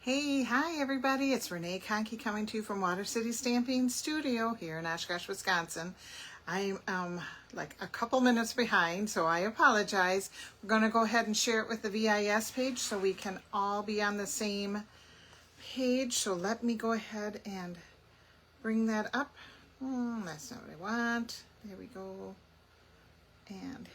Hey, hi everybody. It's Renee Conkey coming to you from Water City Stamping Studio here in Oshkosh, Wisconsin. I'm like a couple minutes behind, so I apologize. We're going to go ahead and share it with the VIS page so we can all be on the same page. So let me go ahead and bring that up. That's not what I want. There we go. And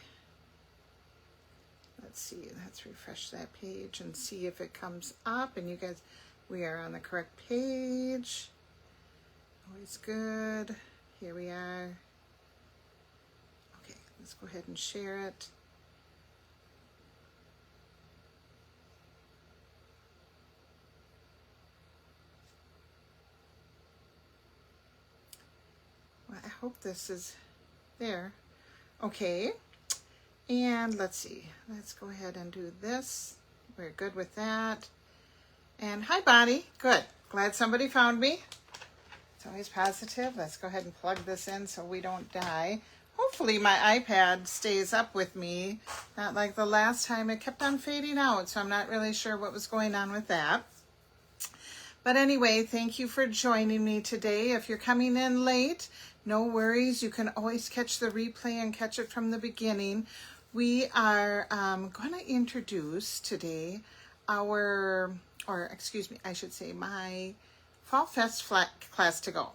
let's see, let's refresh that page and see if it comes up. And you guys, we are on the correct page. Always good. Here we are. Okay, let's go ahead and share it. Well, I hope this is there. Okay. And let's see, let's go ahead and do this. We're good with that. And hi, Bonnie. Good. Glad somebody found me. It's always positive. Let's go ahead and plug this in so we don't die. Hopefully my iPad stays up with me. Not like the last time. It kept on fading out, so I'm not really sure what was going on with that. But anyway, thank you for joining me today. If you're coming in late, no worries. You can always catch the replay and catch it from the beginning. We are going to introduce today my Fall Fest class to go.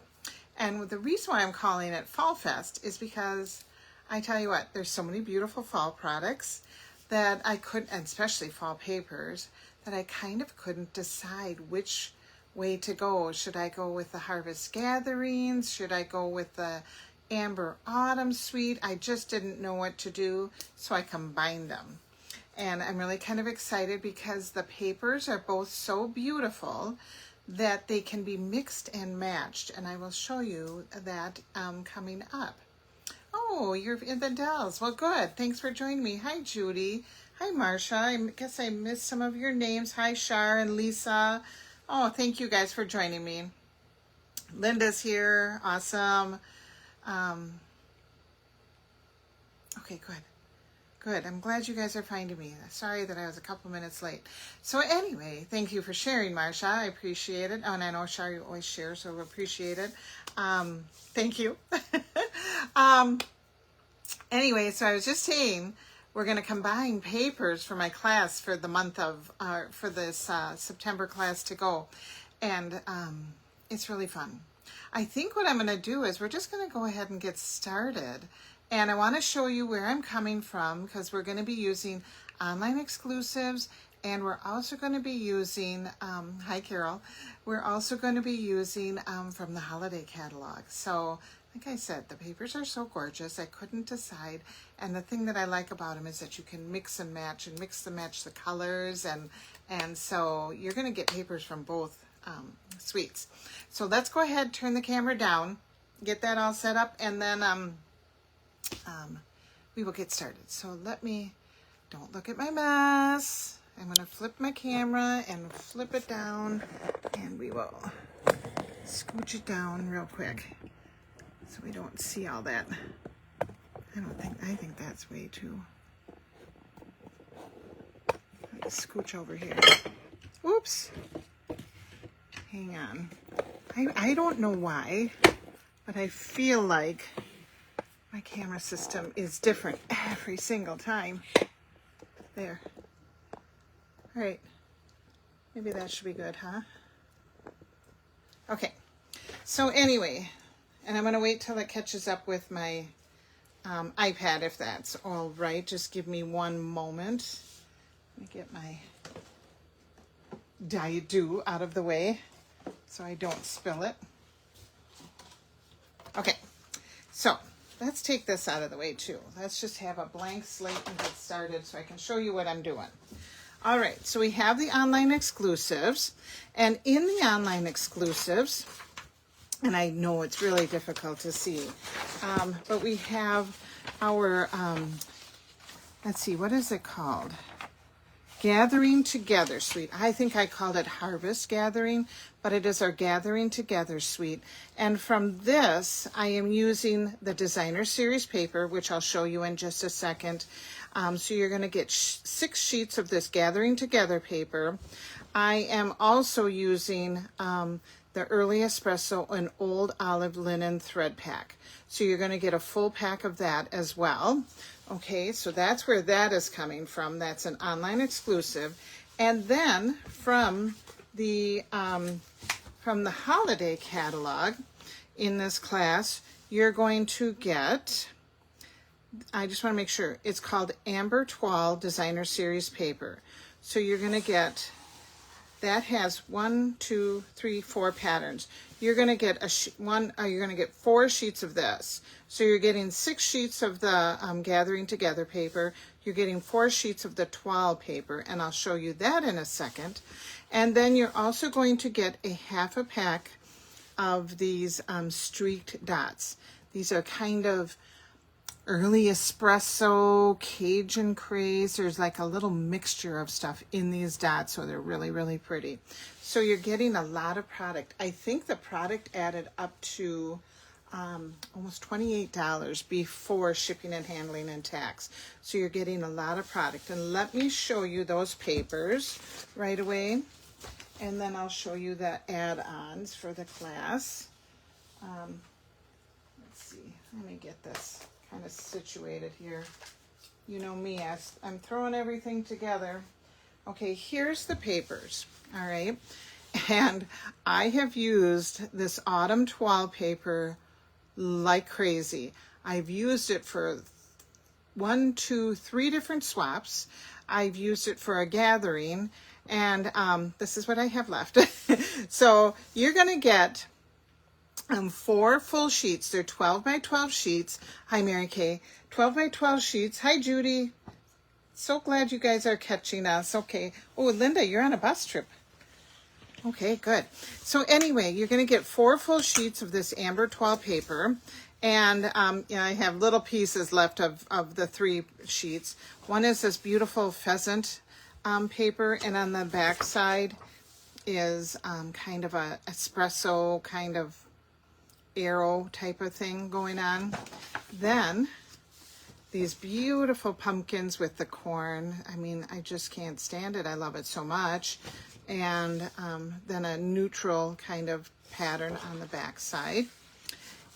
And the reason why I'm calling it Fall Fest is because I tell you what, there's so many beautiful fall products that I couldn't, and especially fall papers, that I kind of couldn't decide which way to go. Should I go with the Harvest Gatherings? Should I go with the Amber Autumn Suite? I just didn't know what to do, so I combined them. And I'm really kind of excited because the papers are both so beautiful that they can be mixed and matched, and I will show you that coming up. Oh, you're in the Dells. Well, good. Thanks for joining me. Hi, Judy. Hi, Marcia. I guess I missed some of your names. Hi, Shar and Lisa. Oh, thank you guys for joining me. Linda's here. Awesome. Okay, good. Good. I'm glad you guys are finding me. Sorry that I was a couple minutes late. So anyway, thank you for sharing, Marcia. I appreciate it. Oh, and I know, Shar, you always share, so I appreciate it. Thank you. Anyway, so I was just saying, we're going to combine papers for my class for the month of, for this September class to go. And it's really fun. I think what I'm going to do is we're just going to go ahead and get started. And I want to show you where I'm coming from because we're going to be using online exclusives, and we're also going to be using, hi Carol, we're also going to be using from the holiday catalog. So like I said, the papers are so gorgeous, I couldn't decide. And the thing that I like about them is that you can mix and match the colors. And so you're going to get papers from both suites. So let's go ahead, turn the camera down, get that all set up, and then we will get started. So don't look at my mess. I'm going to flip my camera and flip it down, and we will scooch it down real quick so we don't see all that. I think that's way too. Let's scooch over here. Whoops. Hang on. I don't know why, but I feel like my camera system is different every single time. There. All right. Maybe that should be good, huh? Okay. So anyway, and I'm going to wait till it catches up with my iPad, if that's all right. Just give me one moment. Let me get my Diet Dew out of the way so I don't spill it. Okay. So let's take this out of the way too. Let's just have a blank slate and get started so I can show you what I'm doing. All right, so we have the online exclusives, and in the online exclusives, and I know it's really difficult to see, but we have our, let's see, what is it called? Gathering Together Suite. I think I called it Harvest Gathering, but it is our Gathering Together Suite. And from this, I am using the Designer Series paper, which I'll show you in just a second. So you're going to get 6 sheets of this Gathering Together paper. I am also using the Early Espresso and Old Olive Linen Thread Pack. So you're going to get a full pack of that as well. Okay, so that's where that is coming from. That's an online exclusive. And then from the holiday catalog in this class, you're going to get, I just want to make sure, it's called Amber Toile Designer Series paper. So you're going to get, that has 1, 2, 3, 4 patterns. You're going to get you're going to get 4 sheets of this. So you're getting 6 sheets of the Gathering Together paper. You're getting 4 sheets of the toile paper, and I'll show you that in a second. And then you're also going to get a half a pack of these streaked dots. These are kind of Early Espresso, Cajun Craze. There's like a little mixture of stuff in these dots, so they're really, really pretty. So you're getting a lot of product. I think the product added up to almost $28 before shipping and handling and tax. So you're getting a lot of product. And let me show you those papers right away. And then I'll show you the add-ons for the class. Let's see, let me get this kind of situated here. You know me, I'm throwing everything together. Okay, here's the papers, all right? And I have used this autumn toile paper like crazy. I've used it for 1, 2, 3 different swaps. I've used it for a gathering, and this is what I have left. So you're going to get 4 full sheets. They're 12 by 12 sheets. Hi, Mary Kay. 12 by 12 sheets. Hi, Judy. So glad you guys are catching us. Okay. Oh, Linda, you're on a bus trip. Okay, good. So anyway, you're going to get 4 full sheets of this Amber Toile paper. And I have little pieces left of the 3 sheets. One is this beautiful pheasant paper, and on the back side is kind of a espresso kind of arrow type of thing going on. Then these beautiful pumpkins with the corn. I mean, I just can't stand it. I love it so much. And then a neutral kind of pattern on the back side.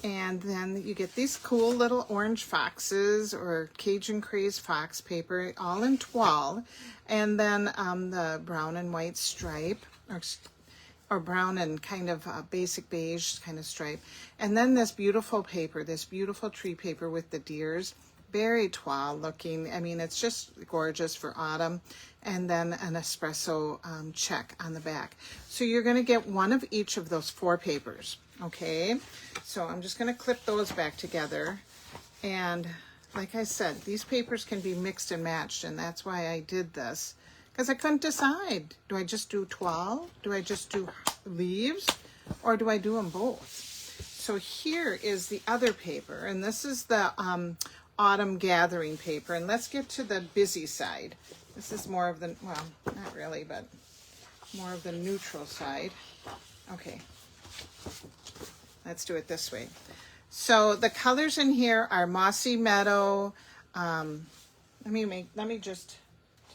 And then you get these cool little orange foxes or Cajun Craze fox paper, all in toile. And then the brown and white stripe, or brown and kind of basic beige kind of stripe. And then this beautiful paper, this beautiful tree paper with the deers, very toile looking. I mean, it's just gorgeous for autumn. And then an espresso check on the back. So you're going to get 1 of each of those 4 papers. Okay, so I'm just going to clip those back together. And like I said, these papers can be mixed and matched, and that's why I did this, because I couldn't decide. Do I just do toile? Do I just do leaves? Or do I do them both? So here is the other paper, and this is the autumn gathering paper. And let's get to the busy side. This is more of the, well, not really, but more of the neutral side. Okay. Let's do it this way. So the colors in here are Mossy Meadow. Let me just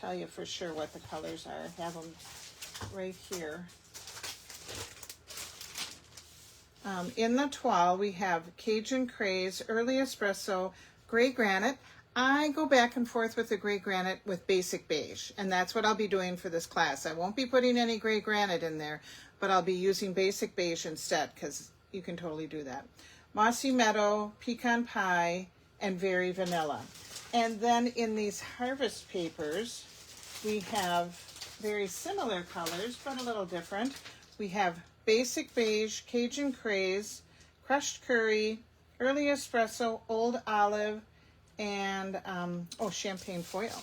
tell you for sure what the colors are. I have them right here. In the toile, we have Cajun Craze, Early Espresso, Gray Granite. I go back and forth with the Gray Granite with Basic Beige, and that's what I'll be doing for this class. I won't be putting any Gray Granite in there, but I'll be using Basic Beige instead, because you can totally do that. Mossy Meadow, Pecan Pie, and Very Vanilla. And then in these harvest papers, we have very similar colors, but a little different. We have Basic Beige, Cajun Craze, Crushed Curry, Early Espresso, Old Olive, and Champagne Foil.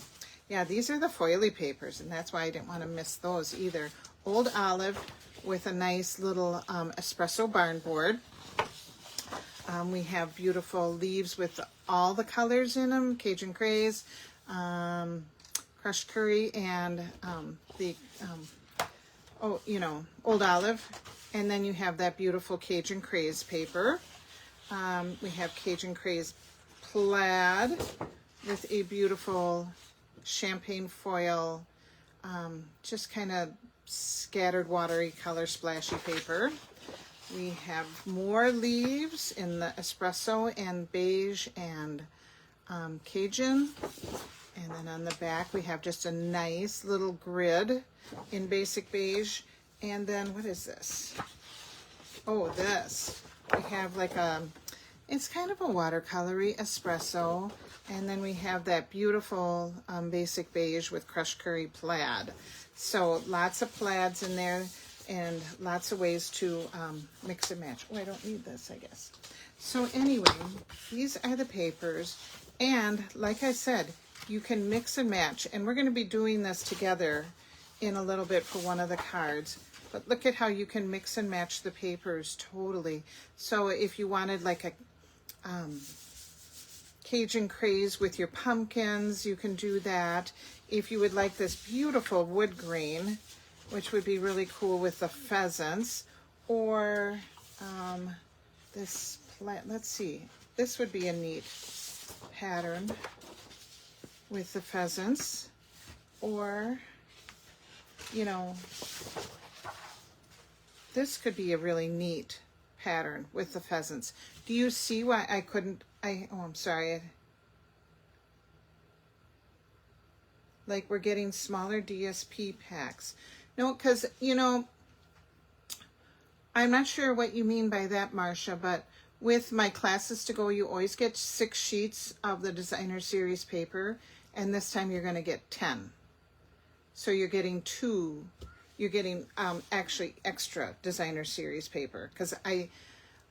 Yeah, these are the foily papers, and that's why I didn't want to miss those either. Old Olive with a nice little espresso barn board. We have beautiful leaves with all the colors in them, Cajun Craze, Crushed Curry, and Old Olive. And then you have that beautiful Cajun Craze paper. We have Cajun Craze Plaid with a beautiful champagne foil, just kind of scattered watery color splashy paper. We have more leaves in the espresso and beige and Cajun. And then on the back we have just a nice little grid in basic beige. And then what is this? Oh, this. We have like it's kind of a watercolory espresso. And then we have that beautiful basic beige with crushed curry plaid. So lots of plaids in there and lots of ways to mix and match. Oh, I don't need this, I guess. So anyway, these are the papers. And like I said, you can mix and match. And we're going to be doing this together in a little bit for one of the cards. But look at how you can mix and match the papers totally. So if you wanted like a Cajun craze with your pumpkins, you can do that. If you would like this beautiful wood grain, which would be really cool with the pheasants, or this plant, let's see, this would be a neat pattern with the pheasants, or, you know, this could be a really neat pattern with the pheasants. Do you see why I couldn't, oh, I'm sorry. Like we're getting smaller DSP packs. No, because, you know, I'm not sure what you mean by that, Marcia, but with my classes to go, you always get 6 sheets of the designer series paper, and this time you're going to get 10. So you're getting 2. You're getting actually extra designer series paper, because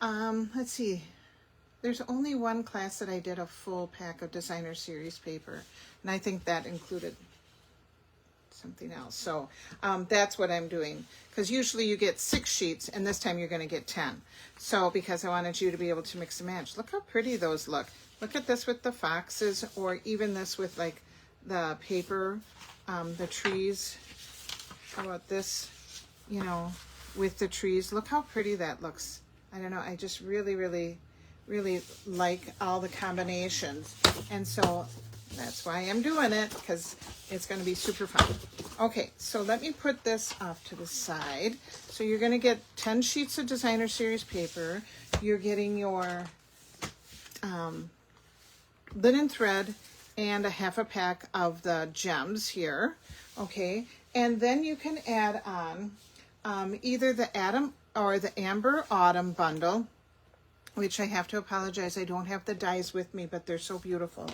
let's see, there's only one class that I did a full pack of designer series paper, and I think that included something else. So that's what I'm doing, because usually you get 6 sheets and this time you're going to get 10. So because I wanted you to be able to mix and match. Look how pretty those look. Look at this with the foxes, or even this with like the paper, the trees. How about this, you know, with the trees? Look how pretty that looks. I don't know, I just really, really, really like all the combinations. And so that's why I'm doing it, because it's going to be super fun. Okay, so let me put this off to the side. So you're going to get 10 sheets of designer series paper. You're getting your linen thread and a half a pack of the gems here. Okay, and then you can add on either the Adam or the Amber Autumn bundle, which I have to apologize, I don't have the dies with me, but they're so beautiful.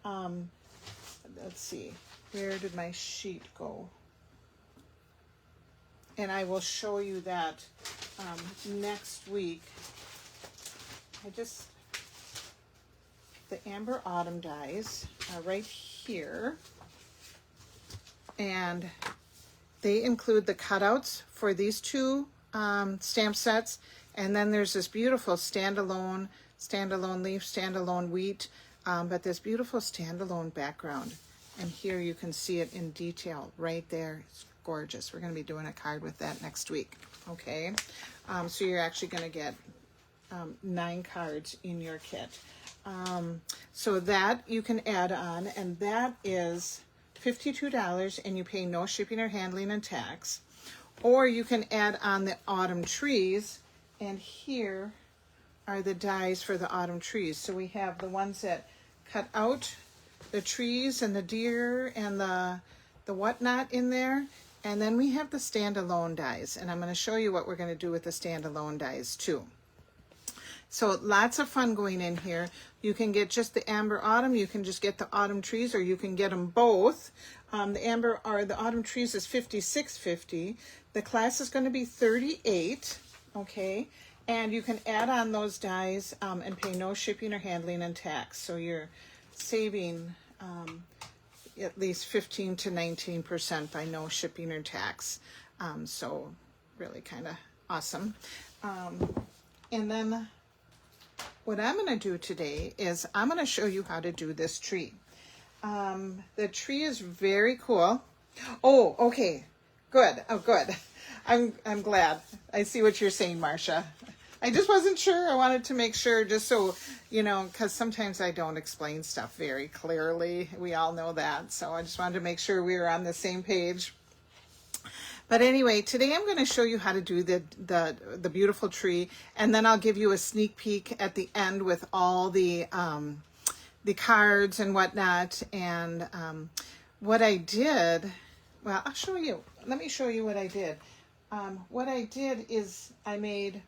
Let's see, where did my sheet go? And I will show you that next week. The Amber Autumn dies are right here. And they include the cutouts for these 2 stamp sets. And then there's this beautiful standalone leaf, standalone wheat, but this beautiful standalone background. And here you can see it in detail right there. It's gorgeous. We're going to be doing a card with that next week. Okay, so you're actually going to get 9 cards in your kit. So that you can add on, and that is $52, and you pay no shipping or handling and tax. Or you can add on the autumn trees, and here are the dies for the autumn trees. So we have the ones that cut out the trees and the deer and the whatnot in there, and then we have the standalone dies, and I'm going to show you what we're going to do with the standalone dies too. So lots of fun going in here. You can get just the Amber Autumn, you can just get the autumn trees, or you can get them both. The Amber or the autumn trees is $56.50. The class is going to be $38, okay? And you can add on those dies and pay no shipping or handling and tax. So you're saving at least 15 to 19% by no shipping or tax. So really kind of awesome. And then what I'm going to do today is I'm going to show you how to do this tree. The tree is very cool. Oh, okay. Good. Oh, good. I'm glad. I see what you're saying, Marcia. I just wasn't sure. I wanted to make sure, just so, you know, because sometimes I don't explain stuff very clearly. We all know that. So I just wanted to make sure we were on the same page. But anyway, today I'm going to show you how to do the beautiful tree, and then I'll give you a sneak peek at the end with all the cards and whatnot. And what I did, well, I'll show you. Let me show you what I did. What I did is I made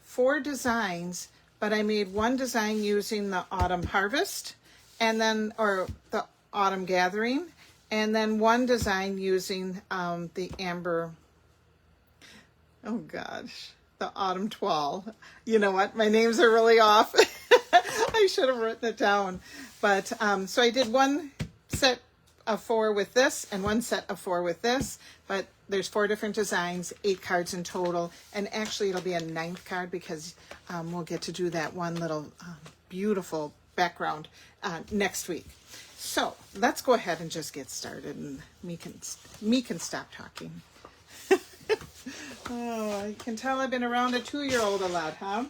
4 designs, but I made one design using the autumn harvest, and then, or the autumn gathering, and then one design using the amber, oh gosh, the autumn twirl. You know what? My names are really off. I should have written it down. But so I did one set of 4 with this and one set of 4 with this. But there's 4 different designs, 8 cards in total. And actually it'll be a 9th card because we'll get to do that one little beautiful background next week. So let's go ahead and just get started, and me can stop talking. Oh, you can tell I've been around a 2-year-old a lot, huh?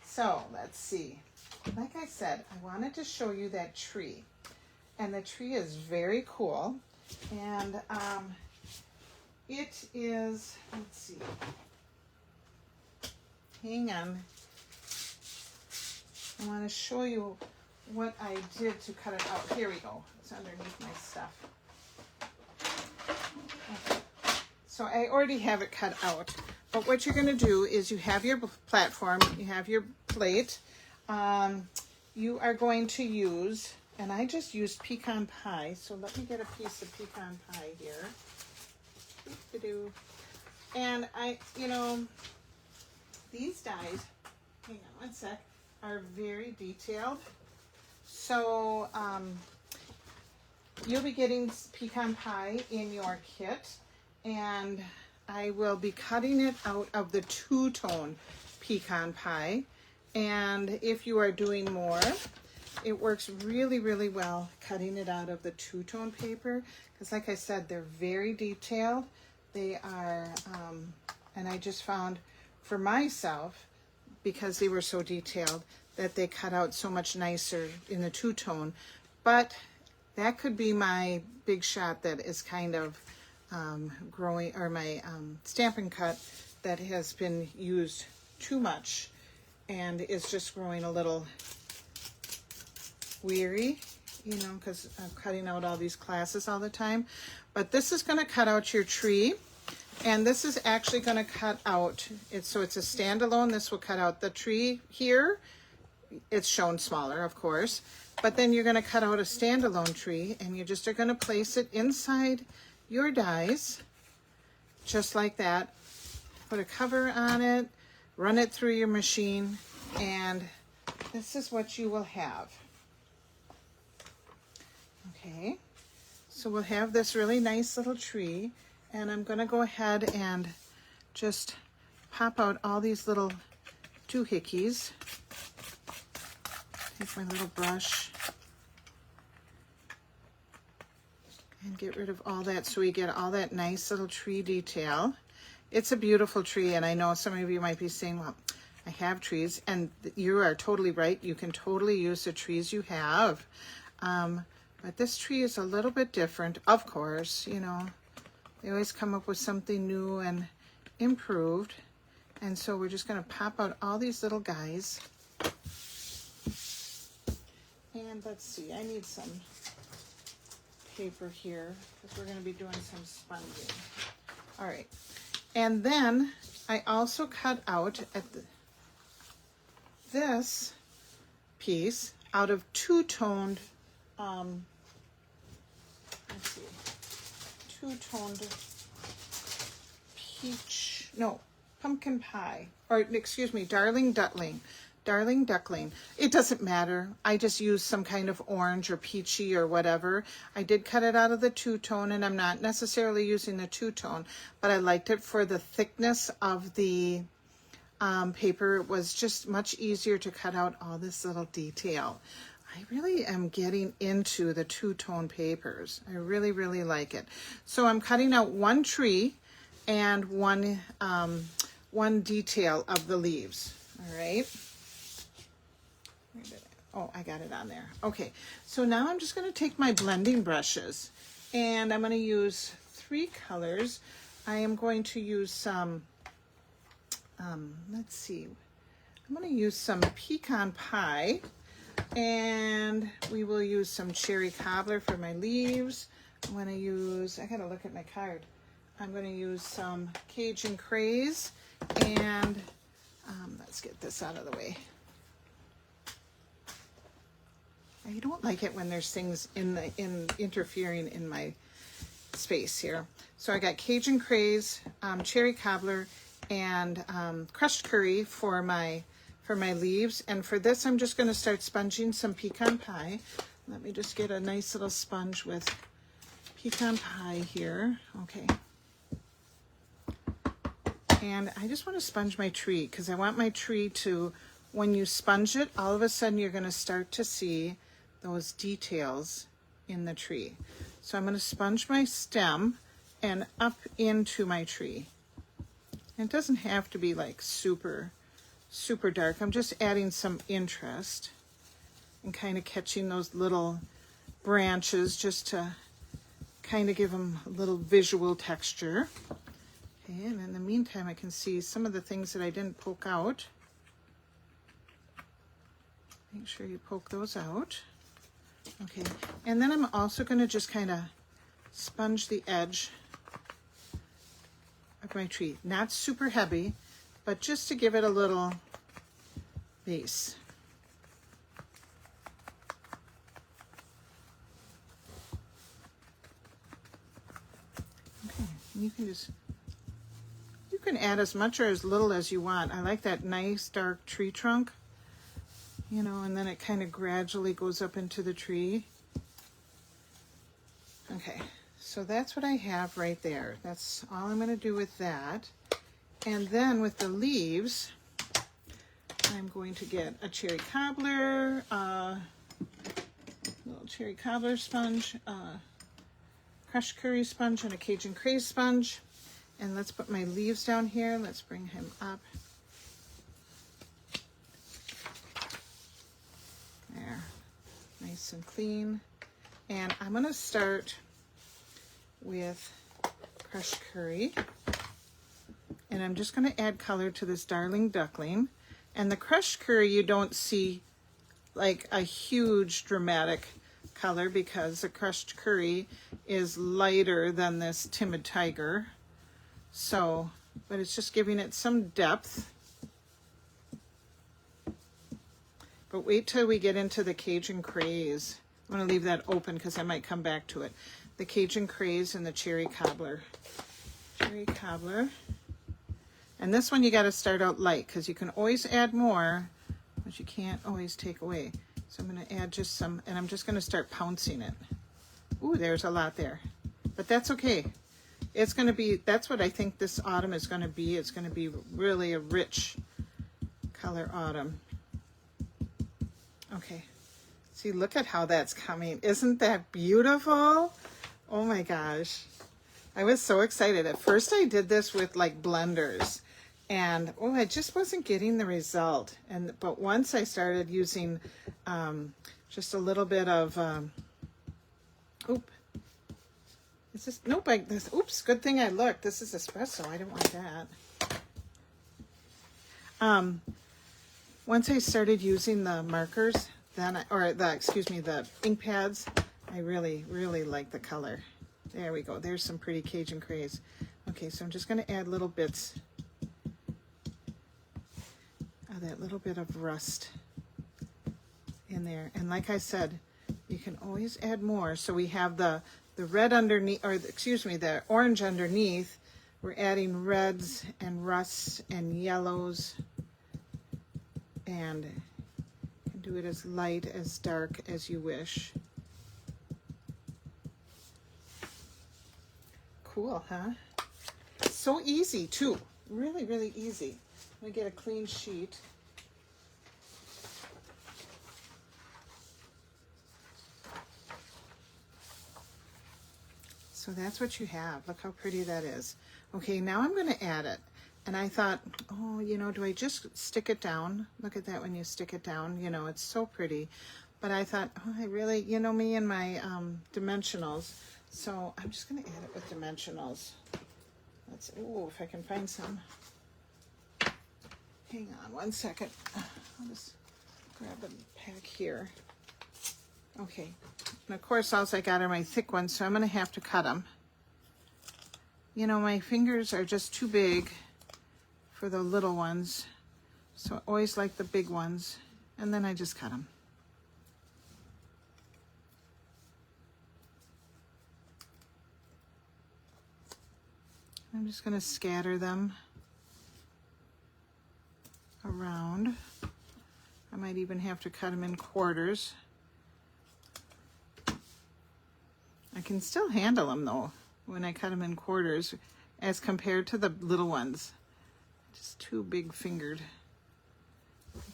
So let's see. Like I said, I wanted to show you that tree, and the tree is very cool. And it is, let's see. Hang on. I want to show you what I did to cut it out. Here we go. It's underneath my stuff. Okay. So I already have it cut out. But what you're going to do is you have your platform, you have your plate. You are going to use, and I just used pecan pie. So let me get a piece of pecan pie here. And you know, these dies, hang on one sec, are very detailed. So you'll be getting pecan pie in your kit, and I will be cutting it out of the 2-tone pecan pie. And if you are doing more, it works really, really well cutting it out of the 2-tone paper, because like I said, they're very detailed. They are, and I just found for myself, because they were so detailed, that they cut out so much nicer in the 2-tone. But that could be my big shot that is kind of growing, or my Stampin' Cut that has been used too much and is just growing a little weary, you know, because I'm cutting out all these classes all the time. But this is going to cut out your tree, and this is actually going to cut out, so it's a standalone. This will cut out the tree here. It's shown smaller, of course, but then you're going to cut out a standalone tree, and you just are going to place it inside your dies, just like that. Put a cover on it, run it through your machine, and this is what you will have. Okay, so we'll have this really nice little tree, and I'm going to go ahead and just pop out all these little doohickeys. Take my little brush and get rid of all that so we get all that nice little tree detail. It's a beautiful tree, and I know some of you might be saying, well, I have trees, and you are totally right. You can totally use the trees you have. But this tree is a little bit different, of course. You know, they always come up with something new and improved. And so we're just going to pop out all these little guys. And let's see, I need some paper here because we're going to be doing some sponging. All right. And then I also cut out at this piece out of 2-toned, let's see, 2-toned pumpkin pie, or excuse me, Darling Duckling. It doesn't matter. I just use some kind of orange or peachy or whatever. I did cut it out of the 2-tone, and I'm not necessarily using the 2-tone, but I liked it for the thickness of the paper. It was just much easier to cut out all this little detail. I really am getting into the 2-tone papers. I really, really like it. So I'm cutting out one tree and one detail of the leaves. All right. Where did oh, I got it on there. Okay, so now I'm just going to take my blending brushes and I'm going to use 3 colors. I am going to use some, let's see, I'm going to use some pecan pie, and we will use some cherry cobbler for my leaves. I'm going to use, I got to look at my card. I'm going to use some Cajun Craze, and let's get this out of the way. I don't like it when there's things interfering in my space here. So I got Cajun Craze, cherry cobbler, and crushed curry for my leaves. And for this, I'm just going to start sponging some pecan pie. Let me just get a nice little sponge with pecan pie here. Okay. And I just want to sponge my tree because I want my tree to, when you sponge it, all of a sudden you're going to start to see those details in the tree. So I'm going to sponge my stem and up into my tree. And it doesn't have to be like super dark. I'm just adding some interest and kind of catching those little branches just to kind of give them a little visual texture. Okay, and in the meantime, I can see some of the things that I didn't poke out. Make sure you poke those out. Okay, and then I'm also going to just kind of sponge the edge of my tree. Not super heavy, but just to give it a little base. Okay, and you can add as much or as little as you want. I like that nice dark tree trunk, you know, and then it kind of gradually goes up into the tree. Okay, so that's what I have right there. That's all I'm going to do with that. And then with the leaves, I'm going to get a cherry cobbler, little cherry cobbler sponge, crushed curry sponge, and a Cajun Craze sponge. And let's put my leaves down here. Let's bring him up. There, nice and clean. And I'm going to start with crushed curry. And I'm just going to add color to this darling duckling. And the crushed curry, you don't see like a huge dramatic color because the crushed curry is lighter than this timid tiger. So, but it's just giving it some depth. But wait till we get into the Cajun Craze. I'm going to leave that open because I might come back to it. The Cajun Craze and the cherry cobbler. Cherry cobbler. And this one you got to start out light because you can always add more, but you can't always take away. So I'm going to add just some, and I'm just going to start pouncing it. Ooh, there's a lot there. But that's okay. It's going to be, that's what I think this autumn is going to be. It's going to be really a rich color autumn. Okay. See, look at how that's coming. Isn't that beautiful? Oh my gosh. I was so excited. At first I did this with like blenders and oh, I just wasn't getting the result. But once I started using just a little bit of, is this, nope, oops, good thing I looked. This is espresso. I don't want that. Once I started using the markers, then the ink pads, I really, really like the color. There we go. There's some pretty Cajun Craze. Okay, so I'm just going to add little bits of that little bit of rust in there. And like I said, you can always add more. So we have the red underneath, or the orange underneath. We're adding reds and rusts and yellows. And you can do it as light, as dark as you wish. Cool, huh? So easy too. Really, really easy. Let me get a clean sheet. So that's what you have. Look how pretty that is. Okay, now I'm going to add it. And I thought, oh, you know, do I just stick it down? Look at that when you stick it down, you know, it's so pretty. But I thought, oh, I really, you know me and my dimensionals. So I'm just going to add it with dimensionals. Let's, oh, if I can find some. Hang on one second. I'll just grab a pack here. Okay. And of course, also I got are my thick ones, so I'm going to have to cut them. You know, my fingers are just too big for the little ones. So I always like the big ones. And then I just cut them. I'm just going to scatter them around. I might even have to cut them in quarters. I can still handle them though when I cut them in quarters as compared to the little ones. Just too big fingered.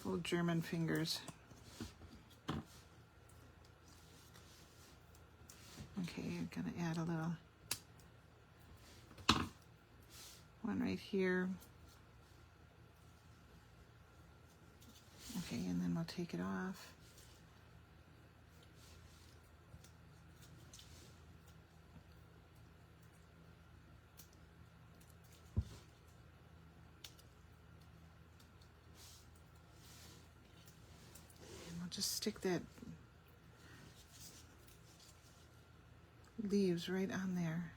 Little German fingers. Okay, I'm gonna add a little one right here. Okay, and then we'll take it off. And we'll just stick that leaves right on there.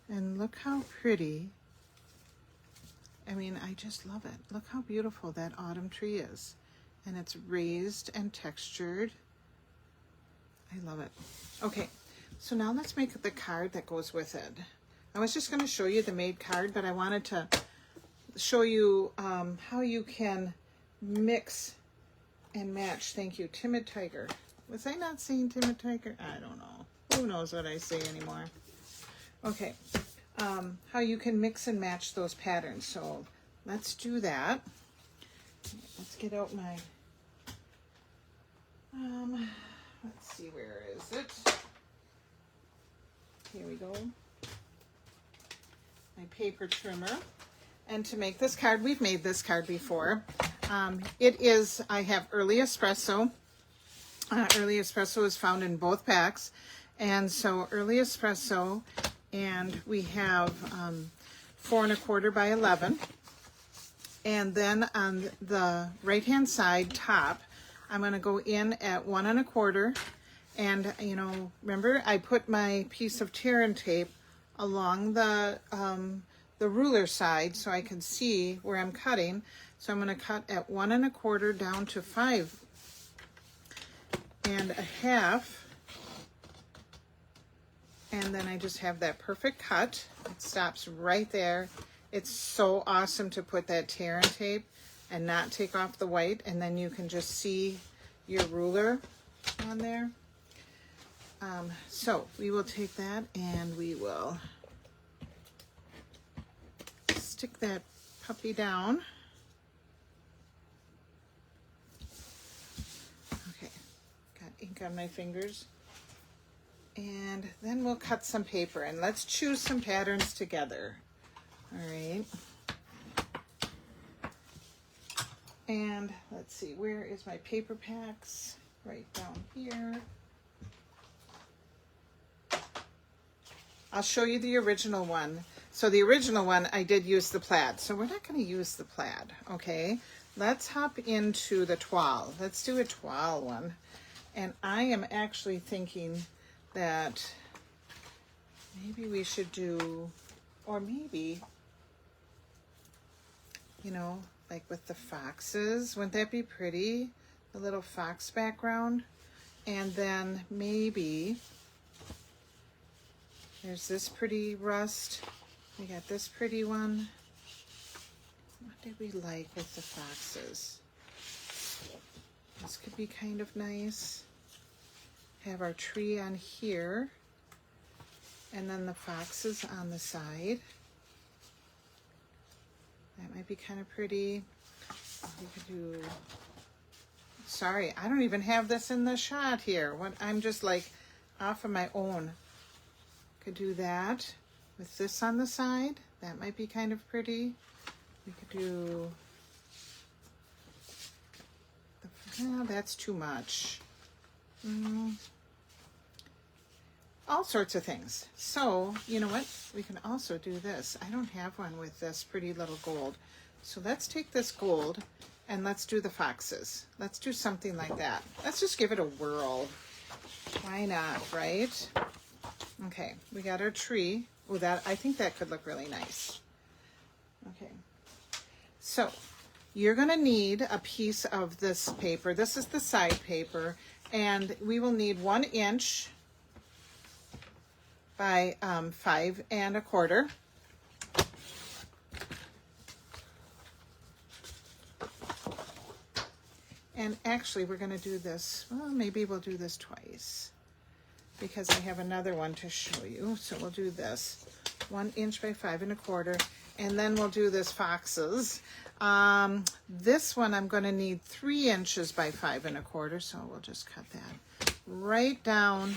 And look how pretty. I mean, I just love it. Look how beautiful that autumn tree is. And it's raised and textured. I love it. Okay, so now let's make the card that goes with it. I was just going to show you the made card, but I wanted to show you how you can mix and match. Thank you, Timid Tiger. Was I not saying Timid Tiger? I don't know. Who knows what I say anymore? Okay. How you can mix and match those patterns. So let's do that. Let's get out my, let's see, where is it? Here we go. My paper trimmer. And to make this card, we've made this card before. It is, I have Early Espresso. Early Espresso is found in both packs. And so Early Espresso, and we have 4 1/4 by 11. And then on the right hand side top, I'm going to go in at 1 1/4. And you know, remember I put my piece of tear and tape along the ruler side so I can see where I'm cutting. So I'm going to cut at 1 1/4 down to 5 1/2. And then I just have that perfect cut. It stops right there. It's so awesome to put that tear and tape and not take off the white, and then you can just see your ruler on there. So we will take that and we will stick that puppy down. Okay, got ink on my fingers. And then we'll cut some paper, and let's choose some patterns together. All right. And let's see, where is my paper packs? Right down here. I'll show you the original one. So the original one, I did use the plaid. So we're not going to use the plaid, okay? Let's hop into the toile. Let's do a toile one. And I am actually thinking that maybe we should do, or maybe, you know, like with the foxes, wouldn't that be pretty? The little fox background. And then maybe there's this pretty rust. We got this pretty one. What did we like with the foxes? This could be kind of nice. Have our tree on here, and then the foxes on the side. That might be kind of pretty. We could do, sorry, I don't even have this in the shot here. What, I'm just like off of my own. Could do that with this on the side. That might be kind of pretty. We could do, that's too much. All sorts of things. So, you know what? We can also do this. I don't have one with this pretty little gold. So let's take this gold and let's do the foxes. Let's do something like that. Let's just give it a whirl. Why not, right? Okay, we got our tree. Oh, I think that could look really nice. Okay. So, you're going to need a piece of this paper. This is the side paper, and we will need 1 inch by 5 1/4. And actually, we're going to do this, well, maybe we'll do this twice because I have another one to show you. So we'll do this, 1 inch by 5 1/4, and then we'll do this foxes. This one I'm going to need 3 inches by 5 1/4, so we'll just cut that right down.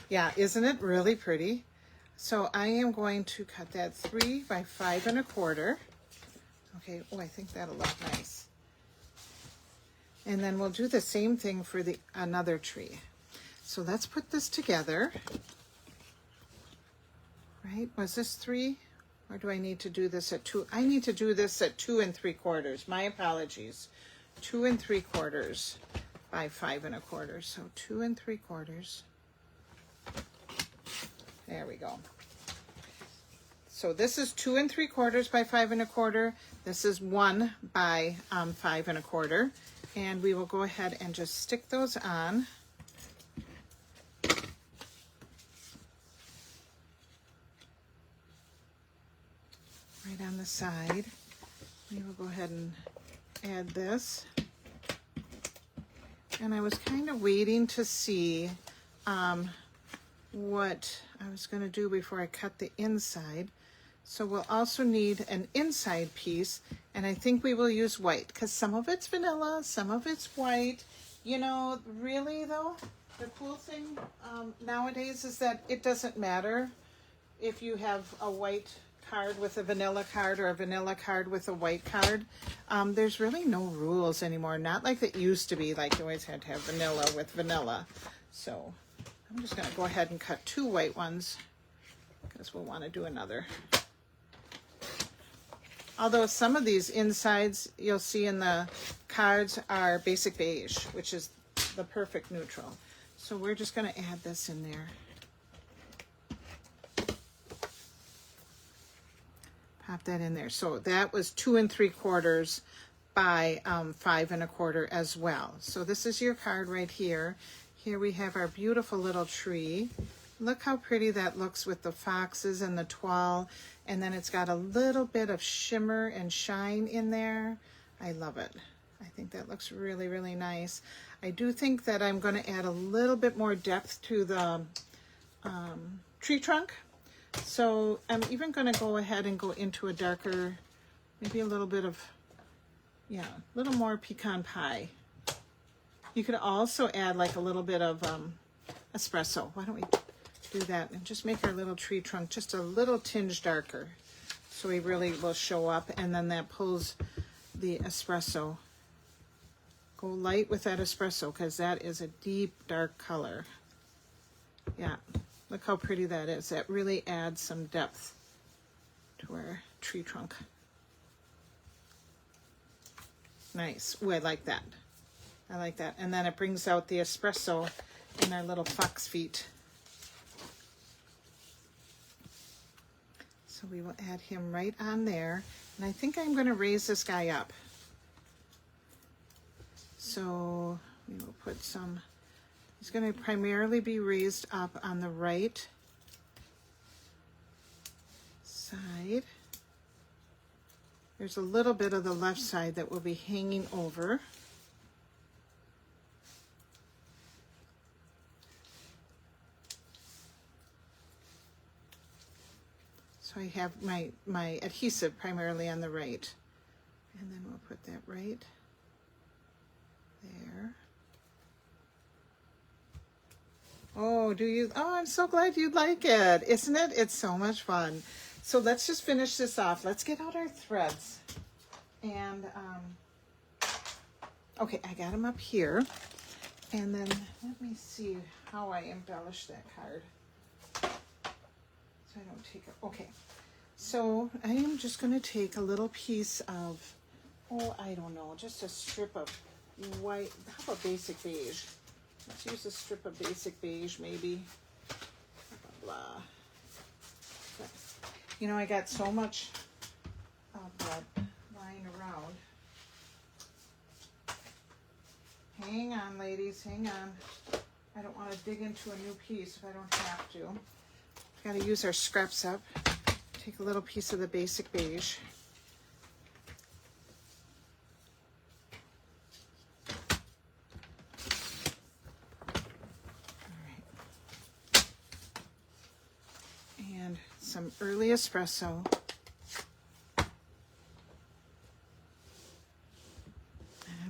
Yeah, isn't it really pretty? So I am going to cut that 3 by 5 1/4. Okay, oh, I think that'll look nice. And then we'll do the same thing for another tree. So let's put this together. Right, was this 3? Or do I need to do this at 2? I need to do this at 2 3/4. My apologies. 2 3/4 by 5 1/4. So 2 3/4. There we go. So this is 2 3/4 by 5 1/4. This is 1 by 5 1/4. And we will go ahead and just stick those on. Right on the side. We will go ahead and add this. And I was kind of waiting to see what I was going to do before I cut the inside. So we'll also need an inside piece, and I think we will use white because some of it's vanilla, some of it's white. You know, really though, the cool thing nowadays is that it doesn't matter if you have a white card with a vanilla card or a vanilla card with a white card. There's really no rules anymore, not like it used to be, like you always had to have vanilla with vanilla. So I'm just going to go ahead and cut 2 white ones because we'll want to do another. Although some of these insides you'll see in the cards are basic beige, which is the perfect neutral. So we're just going to add this in there. Pop that in there. So that was 2 3/4 by 5 1/4 as well. So this is your card right here. Here we have our beautiful little tree. Look how pretty that looks with the foxes and the toile. And then it's got a little bit of shimmer and shine in there. I love it. I think that looks really, really nice. I do think that I'm going to add a little bit more depth to the tree trunk. So I'm even going to go ahead and go into a darker, maybe a little bit of, yeah, a little more pecan pie. You could also add like a little bit of espresso. Why don't we do that and just make our little tree trunk just a little tinge darker so he really will show up, and then that pulls the espresso. Go light with that espresso because that is a deep dark color. Yeah, look how pretty that is. That really adds some depth to our tree trunk. Nice. Oh, I like that. I like that. And then it brings out the espresso in our little fox feet. So we will add him right on there. And I think I'm going to raise this guy up. So we will put some, he's going to primarily be raised up on the right side. There's a little bit of the left side that will be hanging over. So I have my adhesive primarily on the right. And then we'll put that right there. Oh, do you? Oh, I'm so glad you like it. Isn't it? It's so much fun. So let's just finish this off. Let's get out our threads. And, okay, I got them up here. And then let me see how I embellish that card. So I don't take it. Okay. So I am just going to take a little piece of, oh, I don't know, just a strip of white. How about basic beige? Let's use a strip of basic beige, maybe. Blah, blah. You know, I got so much of that lying around. Hang on, ladies, hang on. I don't want to dig into a new piece if I don't have to. Got to use our scraps up. Take a little piece of the basic beige. And some early espresso. I'm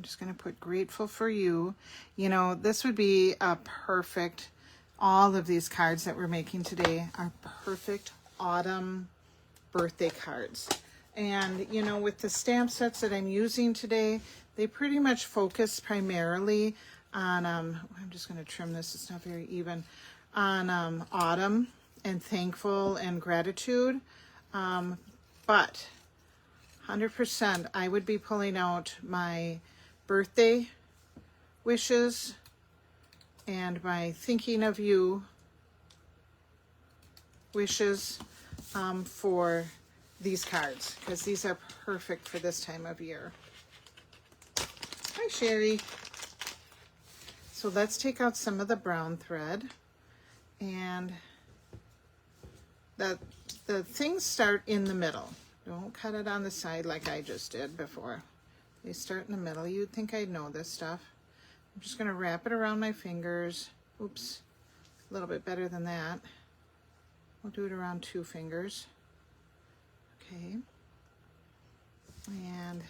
just going to put grateful for you. You know, this would be a perfect, all of these cards that we're making today are perfect autumn birthday cards. And, you know, with the stamp sets that I'm using today, they pretty much focus primarily on, I'm just going to trim this, it's not very even, on autumn and thankful and gratitude. But 100% I would be pulling out my birthday wishes and my thinking of you wishes for these cards, because these are perfect for this time of year. Hi, Sherry. So let's take out some of the brown thread, and the things start in the middle. Don't cut it on the side like I just did before. They start in the middle. You'd think I'd know this stuff. I'm just going to wrap it around my fingers. Oops, a little bit better than that. We'll do it around 2 fingers. Okay. And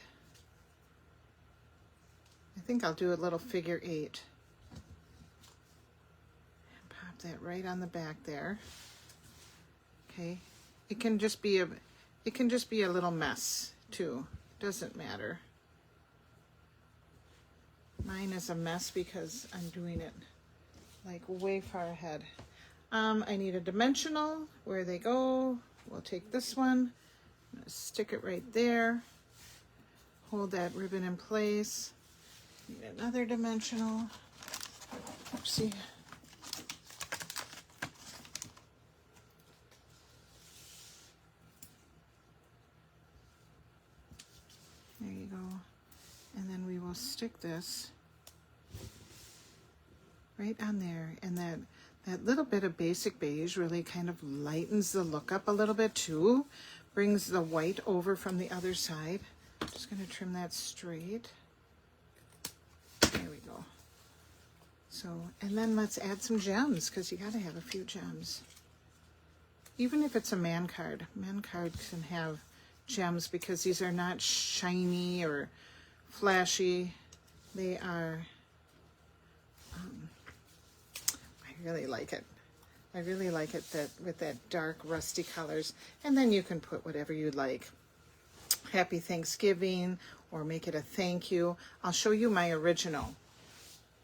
I think I'll do a little figure 8. And pop that right on the back there. Okay. It can just be a little mess too. Doesn't matter. Mine is a mess because I'm doing it like way far ahead. I need a dimensional. Where they go? We'll take this one. I'm going to stick it right there. Hold that ribbon in place. Need another dimensional. Oopsie. There you go. And then we will stick this right on there. And that little bit of basic beige really kind of lightens the look up a little bit too. Brings the white over from the other side. I'm just going to trim that straight. There we go. So, and then let's add some gems, because you got to have a few gems. Even if it's a man card can have gems, because these are not shiny or flashy. They are, I really like it. I really like it that with that dark rusty colors. And then you can put whatever you'd like. Happy Thanksgiving, or make it a thank you. I'll show you my original.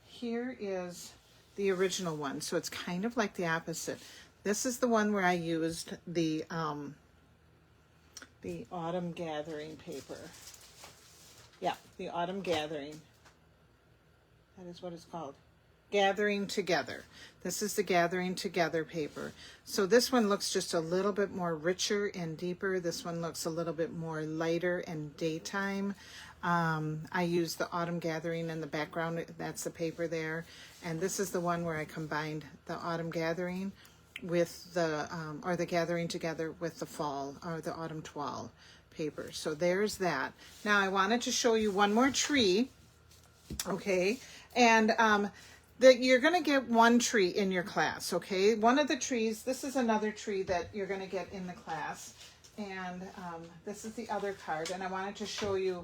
Here is the original one. So it's kind of like the opposite. This is the one where I used the Autumn Gathering paper. Yeah, the Autumn Gathering. That is what it's called. Gathering Together. This is the Gathering Together paper. So this one looks just a little bit more richer and deeper. This one looks a little bit more lighter and daytime. I used the Autumn Gathering in the background. That's the paper there. And this is the one where I combined the Autumn Gathering with the, or the Gathering Together with the fall, or the Autumn Toile paper. So there's that. Now I wanted to show you one more tree. Okay. And, that you're going to get one tree in your class, okay? One of the trees, this is another tree that you're going to get in the class. And this is the other card. And I wanted to show you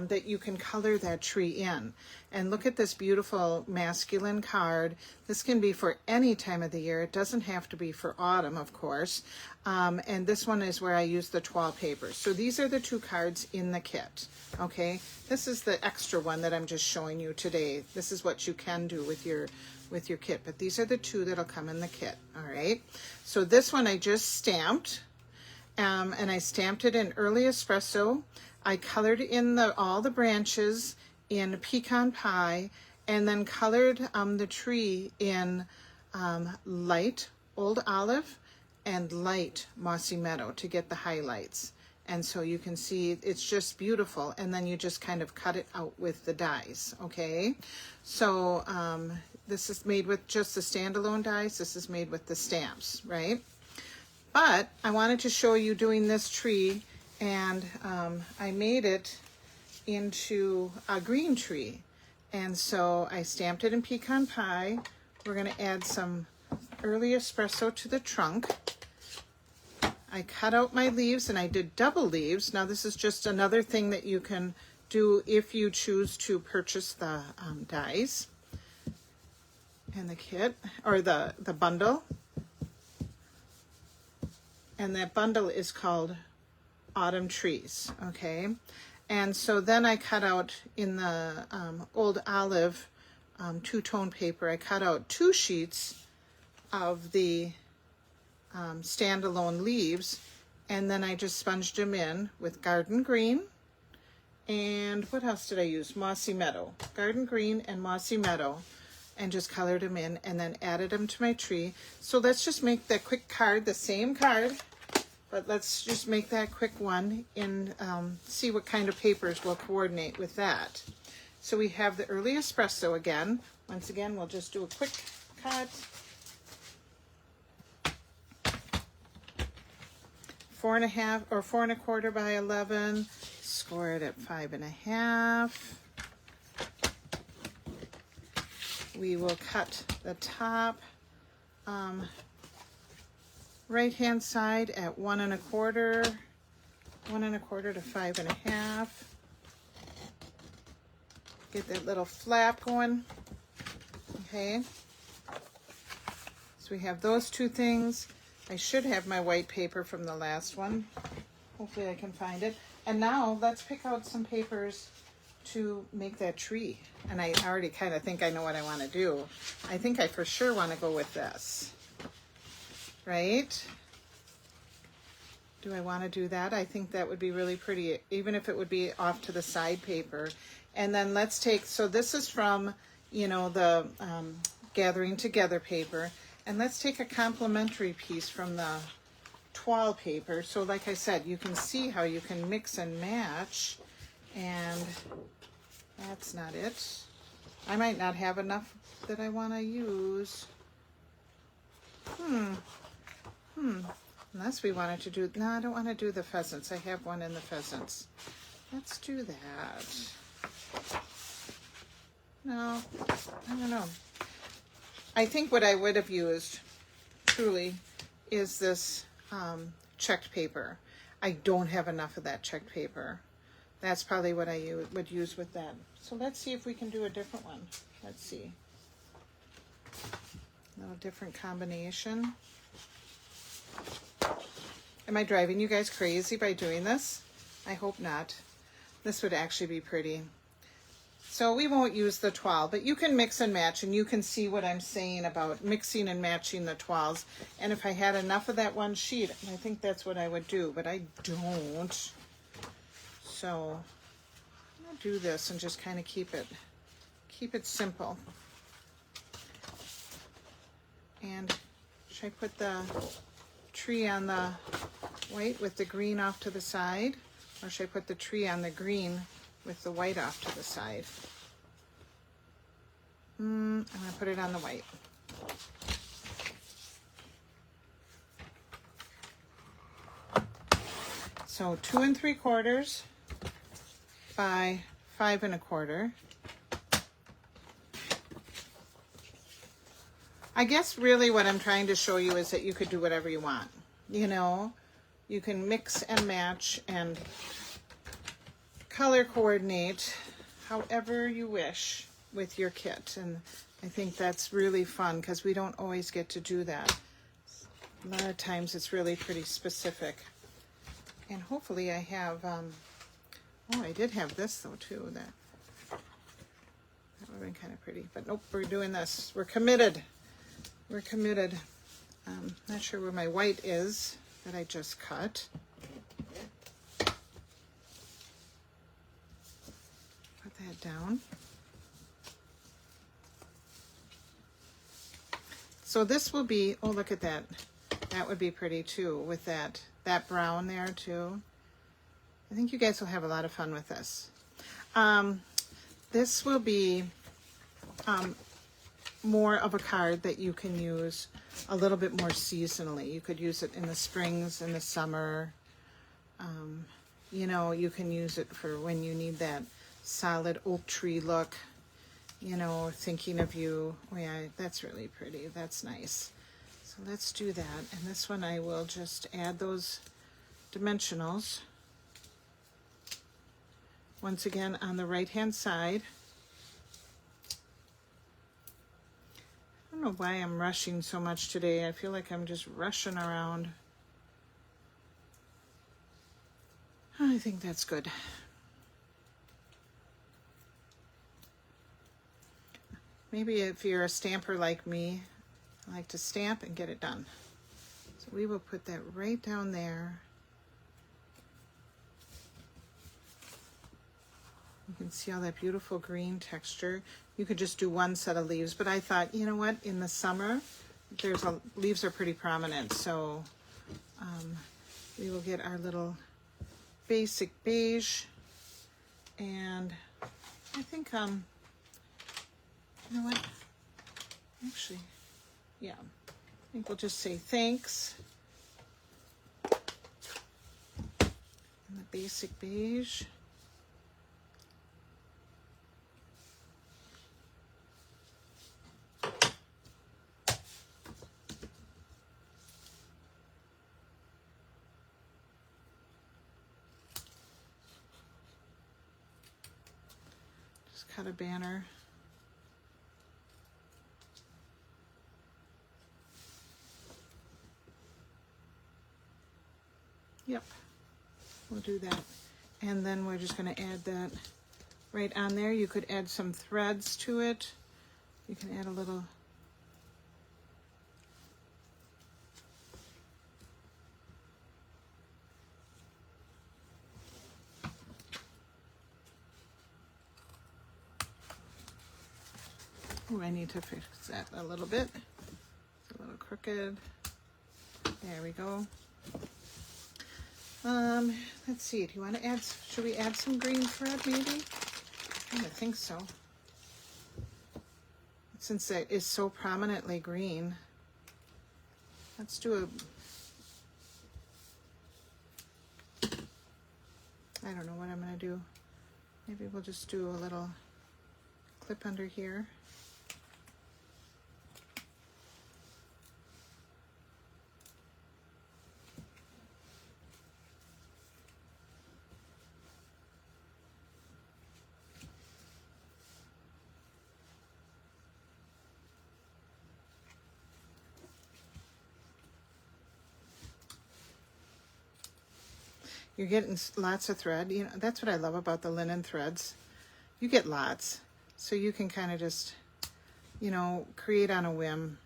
that you can color that tree in. And look at this beautiful masculine card. This can be for any time of the year. It doesn't have to be for autumn, of course. And this one is where I use the toile paper. So these are the two cards in the kit, okay? This is the extra one that I'm just showing you today. This is what you can do with your kit, but these are the two that'll come in the kit, all right? So this one I just stamped, and I stamped it in Early Espresso. I colored in all the branches in Pecan Pie, and then colored the tree in light Old Olive and light Mossy Meadow to get the highlights. And so you can see it's just beautiful, and then you just kind of cut it out with the dies, okay? So this is made with just the standalone dies. This is made with the stamps, right? But I wanted to show you doing this tree, and I made it into a green tree. And so I stamped it in Pecan Pie. We're going to add some Early Espresso to the trunk. I cut out my leaves, and I did double leaves. Now this is just another thing that you can do if you choose to purchase the dies and the kit, or the bundle. And that bundle is called Autumn Trees, okay? And so then I cut out in the Old Olive two-tone paper, I cut out 2 sheets of the standalone leaves, and then I just sponged them in with Garden Green, and what else did I use? Mossy Meadow. Garden Green and Mossy Meadow, and just colored them in, and then added them to my tree. So let's just make that quick card, the same card, but let's just make that quick one and see what kind of papers will coordinate with that. So we have the Early Espresso again. Once again, we'll just do a quick cut. 4.5 or 4 1/4 by 11. Score it at 5.5. We will cut the top right hand side at 1 1/4, 1 1/4 to 5.5. Get that little flap going. Okay. So we have those two things. I should have my white paper from the last one. Hopefully I can find it. And now let's pick out some papers to make that tree. And I already kind of think I know what I want to do. I think I for sure want to go with this. Right? Do I want to do that? I think that would be really pretty, even if it would be off to the side paper. And then let's take, so this is from, you know, the Gathering Together paper. And let's take a complementary piece from the toile paper. So like I said, you can see how you can mix and match. And that's not it. I might not have enough that I want to use. Unless we wanted to do, no, I don't want to do the pheasants. I have one in the pheasants. Let's do that. No, I don't know. I think what I would have used, truly, is this checked paper. I don't have enough of that checked paper. That's probably what I would use with that. So let's see if we can do a different one. Let's see. A little different combination. Am I driving you guys crazy by doing this? I hope not. This would actually be pretty. So we won't use the toile, but you can mix and match, and you can see what I'm saying about mixing and matching the toiles. And if I had enough of that one sheet, I think that's what I would do, but I don't. So I'm gonna do this and just kind of keep it simple. And should I put the tree on the white with the green off to the side, or should I put the tree on the green with the white off to the side? I'm going to put it on the white. So 2 3/4 by 5 1/4. I guess really what I'm trying to show you is that you could do whatever you want. You know, you can mix and match and color coordinate however you wish with your kit. And I think that's really fun because we don't always get to do that. A lot of times it's really pretty specific. And hopefully I have, oh, I did have this though too. That would have been kind of pretty, but nope, we're doing this. We're committed. We're committed. Not sure where my white is that I just cut. Put that down. So this will be, oh, look at that. That would be pretty too with that brown there too. I think you guys will have a lot of fun with this. This will be more of a card that you can use a little bit more seasonally. You could use it in the springs, in the summer. You know, you can use it for when you need that solid oak tree look. You know, thinking of you. Oh yeah, that's really pretty. That's nice. So let's do that. And this one I will just add those dimensionals. Once again on the right hand side. I don't know why I'm rushing so much today. I feel like I'm just rushing around. I think that's good. Maybe if you're a stamper like me, I like to stamp and get it done. So we will put that right down there. You can see all that beautiful green texture. You could just do one set of leaves, but I thought, you know what, in the summer, leaves are pretty prominent, so we will get our little basic beige, and I think, you know what, actually, yeah, I think we'll just say thanks, and the basic beige. Cut a banner. Yep, we'll do that. And then we're just going to add that right on there. You could add some threads to it. You can add a little oh, I need to fix that a little bit. It's a little crooked. There we go. Let's see. Do you want to add? Should we add some green thread, maybe? I think so. Since it is so prominently green, let's do a. I don't know what I'm going to do. Maybe we'll just do a little clip under here. You're getting lots of thread. You know, that's what I love about the linen threads. You get lots. So you can kind of just, you know, create on a whim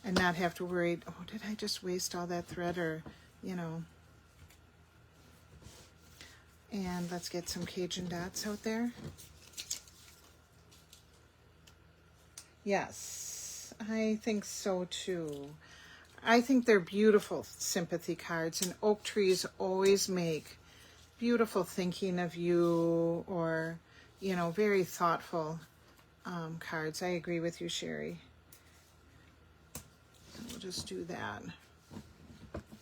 and not have to worry, oh, did I just waste all that thread, or, you know. And let's get some Cajun dots out there. Yes, I think so too. I think they're beautiful sympathy cards, and oak trees always make beautiful thinking of you, or, you know, very thoughtful cards. I agree with you, Sherry. So we'll just do that.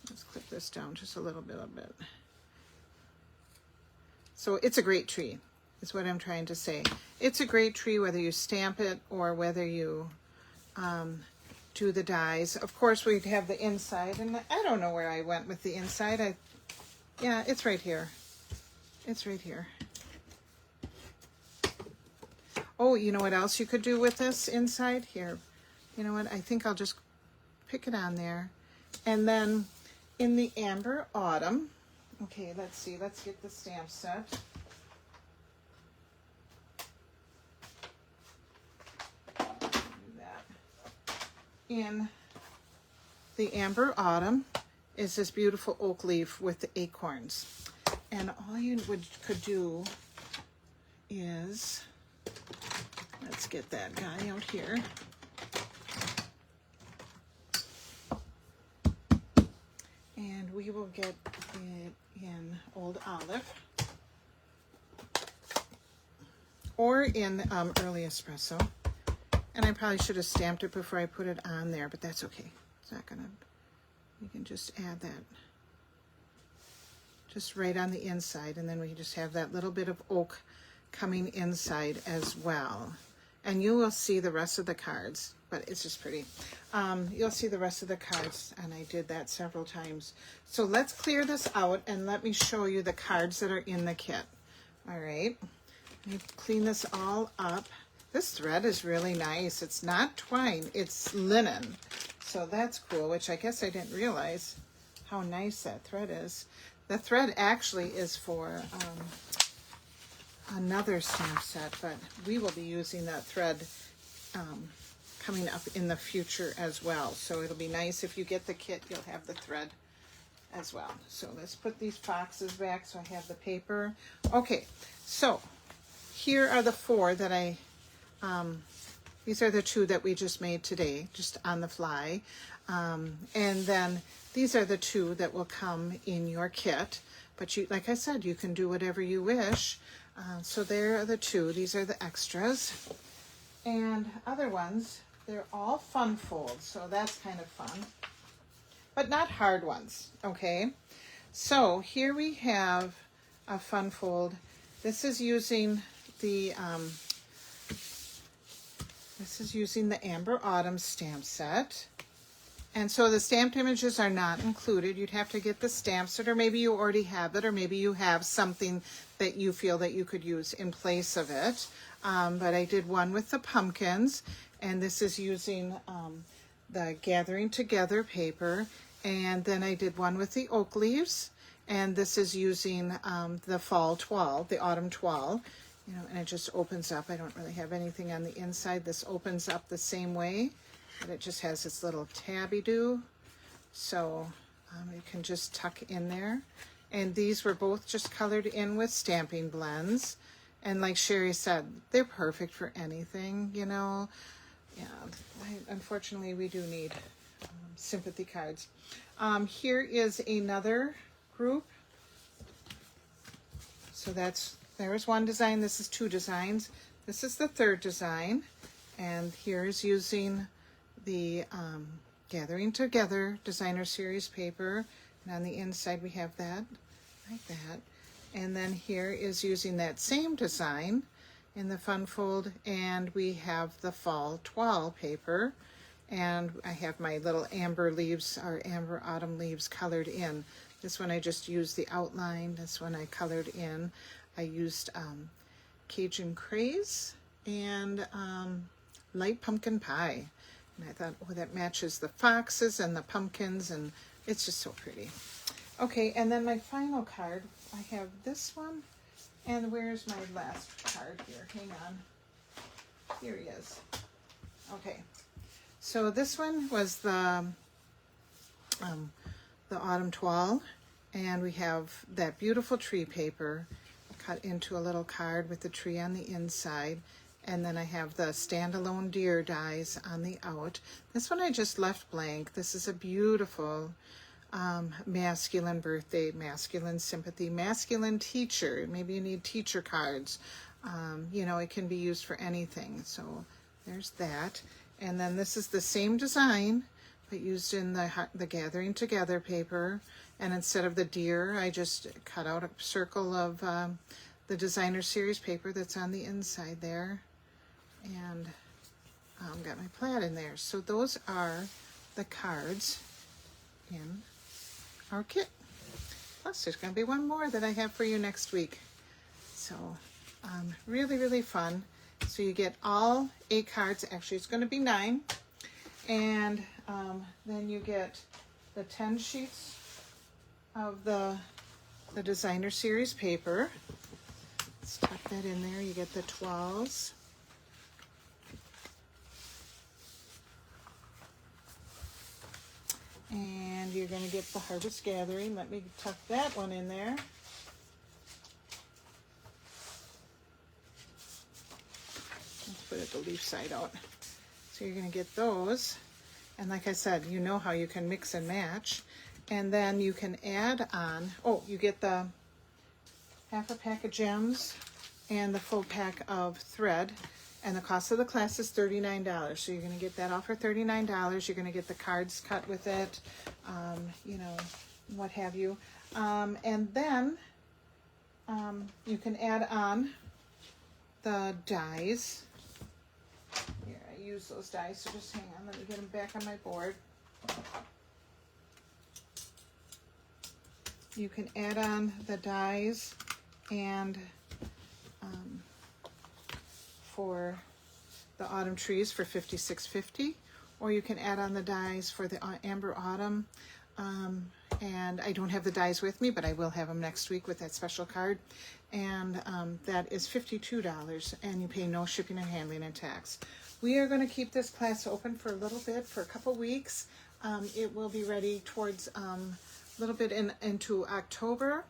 Let's clip this down just a little bit. So it's a great tree, is what I'm trying to say. It's a great tree whether you stamp it or whether you do the dies. Of course, we'd have the inside, and I don't know where I went with the inside. Yeah, it's right here. It's right here. Oh, you know what else you could do with this inside? Here, you know what? I think I'll just pick it on there. And then in the Amber Autumn, okay, let's see, let's get the stamp set. Do that. In the Amber Autumn is this beautiful oak leaf with the acorns. And all you could do is, let's get that guy out here. And we will get it in Old Olive or in Early Espresso. And I probably should have stamped it before I put it on there, but that's okay. It's not gonna, you can just add that just right on the inside, and then we just have that little bit of oak coming inside as well. And you will see the rest of the cards, but it's just pretty. You'll see the rest of the cards, and I did that several times. So let's clear this out and let me show you the cards that are in the kit. All right, let me clean this all up. This thread is really nice. It's not twine, it's linen. So that's cool, which I guess I didn't realize how nice that thread is. The thread actually is for another stamp set, but we will be using that thread coming up in the future as well. So it'll be nice if you get the kit, you'll have the thread as well. So let's put these boxes back so I have the paper. Okay, so here are the four that these are the two that we just made today, just on the fly. And then these are the two that will come in your kit. But you, like I said, you can do whatever you wish. So there are the two. These are the extras. And other ones, they're all fun folds. So that's kind of fun. But not hard ones, okay? So here we have a fun fold. This is using the Amber Autumn stamp set. And so the stamped images are not included. You'd have to get the stamp set, or maybe you already have it, or maybe you have something that you feel that you could use in place of it. But I did one with the pumpkins, and this is using the Gathering Together paper. And then I did one with the oak leaves, and this is using the fall toile, the autumn toile. You know, and it just opens up. I don't really have anything on the inside. This opens up the same way, but it just has this little tabby-do. So you can just tuck in there. And these were both just colored in with stamping blends. And like Sherry said, they're perfect for anything, you know. Yeah, unfortunately, we do need sympathy cards. Here is another group. So there is one design. This is two designs. This is the third design. And here's using the Gathering Together Designer Series paper. And on the inside we have that, like that. And then here is using that same design in the fun fold, and we have the fall toile paper. And I have my little amber leaves, or Amber Autumn leaves, colored in. This one I just used the outline. This one I colored in. I used Cajun Craze and Light Pumpkin Pie. And I thought, oh, that matches the foxes and the pumpkins, and it's just so pretty. Okay, and then my final card, I have this one. And where's my last card here? Hang on. Here he is. Okay. So this one was the autumn toile, and we have that beautiful tree paper cut into a little card with the tree on the inside, and then I have the standalone deer dies on the out. This one I just left blank. This is a beautiful masculine birthday, masculine sympathy, masculine teacher. Maybe you need teacher cards. You know, it can be used for anything. So there's that. And then this is the same design, but used in the Gathering Together paper. And instead of the deer, I just cut out a circle of the Designer Series paper that's on the inside there. And got my plaid in there. So those are the cards in our kit. Plus, there's going to be one more that I have for you next week. So really, really fun. So you get all 8 cards. Actually, it's going to be 9. And then you get the 10 sheets of the Designer Series paper. Let's tuck that in there. You get the 12s. And you're going to get the Harvest Gathering. Let me tuck that one in there. Let's put it the leaf side out. So you're going to get those. And like I said, you know how you can mix and match. And then you can add on, oh, you get the half a pack of gems and the full pack of thread. And the cost of the class is $39. So you're going to get that all for $39. You're going to get the cards cut with it, you know, what have you. And then you can add on the dies. Here, I use those dies, so just hang on. Let me get them back on my board. You can add on the dies and for the autumn trees for $56.50, or you can add on the dies for the Amber Autumn. And I don't have the dies with me, but I will have them next week with that special card. And that is $52, and you pay no shipping and handling and tax. We are going to keep this class open for a little bit, for a couple weeks. It will be ready towards a little bit into October.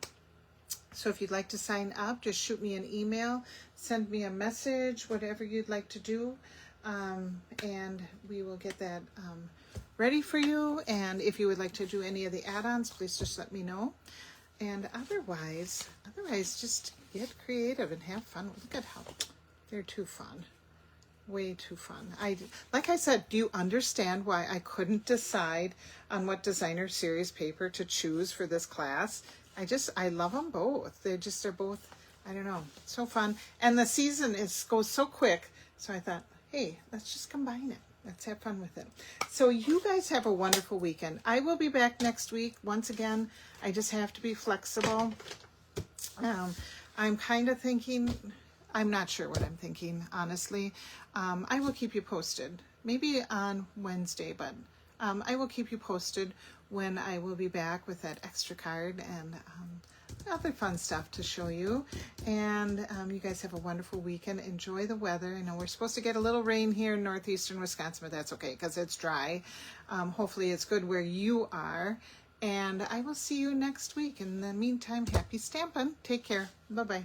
So if you'd like to sign up, just shoot me an email, send me a message, whatever you'd like to do, and we will get that ready for you. And if you would like to do any of the add-ons, please just let me know. And otherwise, just get creative and have fun. Look at how they're too fun. Way too fun. Like I said, do you understand why I couldn't decide on what Designer Series paper to choose for this class? I love them both. They're both, I don't know, so fun. And the season goes so quick. So I thought, hey, let's just combine it. Let's have fun with it. So you guys have a wonderful weekend. I will be back next week. Once again, I just have to be flexible. I'm kind of thinking, I'm not sure what I'm thinking, honestly. I will keep you posted. Maybe on Wednesday, but I will keep you posted when I will be back with that extra card and other fun stuff to show you. And you guys have a wonderful weekend. Enjoy the weather. I know we're supposed to get a little rain here in northeastern Wisconsin, but that's okay because it's dry. Hopefully it's good where you are. And I will see you next week. In the meantime, happy stamping. Take care. Bye-bye.